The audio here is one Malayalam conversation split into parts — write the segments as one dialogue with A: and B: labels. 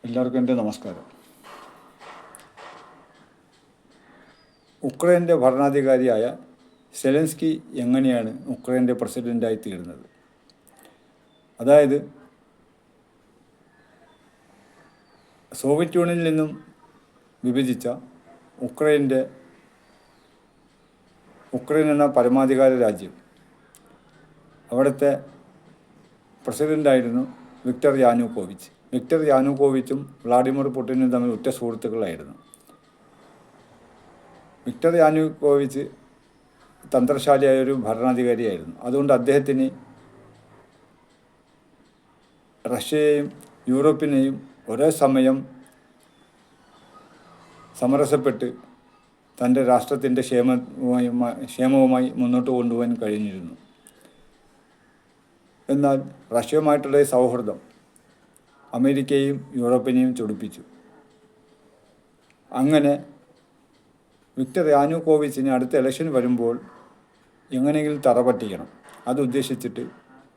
A: എല്ലാവർക്കും എൻ്റെ നമസ്കാരം. ഉക്രൈൻ്റെ ഭരണാധികാരിയായ സെലൻസ്കി എങ്ങനെയാണ് ഉക്രൈൻ്റെ പ്രസിഡൻ്റായി തീർന്നത്? അതായത് സോവിയറ്റ് യൂണിയനിൽ നിന്നും വിഭജിച്ച ഉക്രൈൻ എന്ന പരമാധികാര രാജ്യം, അവിടുത്തെ പ്രസിഡൻ്റായിരുന്നു വിക്ടർ യാനുകോവിച്ച്. വിക്ടർ യാനുകോവിച്ചും വ്ളാഡിമിർ പുടിനും തമ്മിൽ ഉറ്റ സുഹൃത്തുക്കളായിരുന്നു. Victor Yanukovych തന്ത്രശാലിയായൊരു ഭരണാധികാരിയായിരുന്നു. അതുകൊണ്ട് അദ്ദേഹത്തിന് റഷ്യയെയും യൂറോപ്പിനെയും ഒരേ സമയം സമരസപ്പെട്ട് തൻ്റെ രാഷ്ട്രത്തിൻ്റെ ക്ഷേമവുമായി മുന്നോട്ട് കൊണ്ടുപോകാൻ കഴിഞ്ഞിരുന്നു. എന്നാൽ റഷ്യയുമായിട്ടുള്ള ഈ സൗഹൃദം അമേരിക്കയെയും യൂറോപ്പിനെയും ചൊടിപ്പിച്ചു. അങ്ങനെ വിക്ടർ യാനുകോവിച്ചിന് അടുത്ത ഇലക്ഷൻ വരുമ്പോൾ എങ്ങനെയെങ്കിലും തറപറ്റിക്കണം, അത് ഉദ്ദേശിച്ചിട്ട്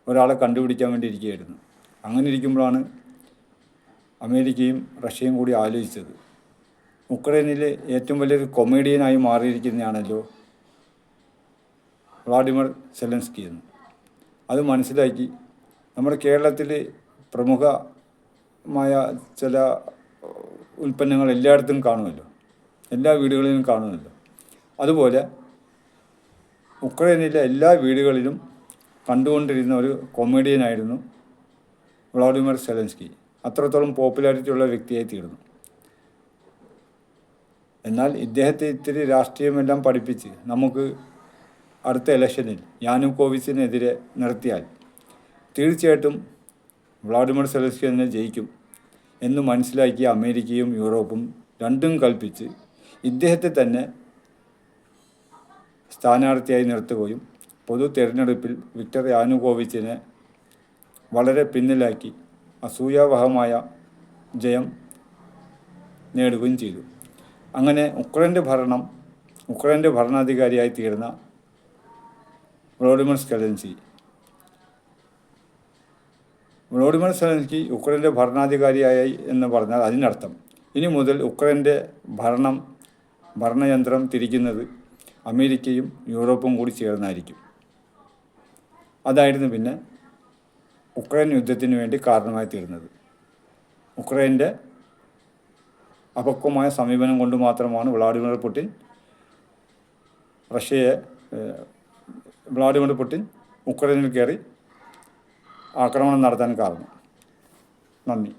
A: ഒരാളെ കണ്ടുപിടിക്കാൻ വേണ്ടി ഇരിക്കുകയായിരുന്നു. അങ്ങനെ ഇരിക്കുമ്പോഴാണ് അമേരിക്കയും റഷ്യയും കൂടി ആലോചിച്ചത്, ഉക്രൈനിലെ ഏറ്റവും വലിയൊരു കൊമേഡിയനായി മാറിയിരിക്കുന്നതാണല്ലോ വ്ളാഡിമിർ സെലൻസ്കി എന്ന്. അത് മനസ്സിലാക്കി നമ്മുടെ കേരളത്തിൽ പ്രമുഖമായ ചില ഉൽപ്പന്നങ്ങൾ എല്ലായിടത്തും കാണുമല്ലോ, എല്ലാ വീടുകളിലും കാണുമല്ലോ. അതുപോലെ ഉക്രൈനിലെ എല്ലാ വീടുകളിലും കണ്ടുകൊണ്ടിരുന്ന ഒരു കൊമേഡിയനായിരുന്നു വ്ളാഡിമിർ സെലൻസ്കി. അത്രത്തോളം പോപ്പുലാരിറ്റി ഉള്ള വ്യക്തിയായി തീർന്നു. എന്നാൽ ഇദ്ദേഹത്തെ ഇത്തിരി രാഷ്ട്രീയമെല്ലാം പഠിപ്പിച്ച് നമുക്ക് അടുത്ത ഇലക്ഷനിൽ യാനുകോവിച്ചിനെതിരെ നിർത്തിയാൽ തീർച്ചയായിട്ടും വ്ളാഡിമിർ സെലൻസ്കി തന്നെ ജയിക്കും എന്ന് മനസ്സിലാക്കിയ അമേരിക്കയും യൂറോപ്പും രണ്ടും കൽപ്പിച്ച് ഇദ്ദേഹത്തെ തന്നെ സ്ഥാനാർത്ഥിയായി നിർത്തുകയും പൊതു തിരഞ്ഞെടുപ്പിൽ വിക്ടർ യാനുകോവിച്ചിനെ വളരെ പിന്നിലാക്കി അസൂയാവഹമായ ജയം നേടുകയും ചെയ്തു. അങ്ങനെ ഉക്രൈൻ്റെ ഭരണാധികാരിയായി തീർന്ന വ്ളാഡിമിർ സെലൻസ്കി ഉക്രൈൻ്റെ ഭരണാധികാരിയായി എന്ന് പറഞ്ഞാൽ അതിനർത്ഥം ഇനി മുതൽ ഉക്രൈൻ്റെ ഭരണയന്ത്രം തിരിക്കുന്നത് അമേരിക്കയും യൂറോപ്പും കൂടി ചേർന്നായിരിക്കും. അതായിരുന്നു പിന്നെ ഉക്രൈൻ യുദ്ധത്തിന് വേണ്ടി കാരണമായി തീർന്നത്. ഉക്രൈൻ്റെ അപക്വമായ സമീപനം കൊണ്ട് മാത്രമാണ് വ്ളാഡിമിർ പുടിൻ ഉക്രൈനിൽ കയറി ആക്രമണം നടത്താൻ കാരണം. നന്ദി.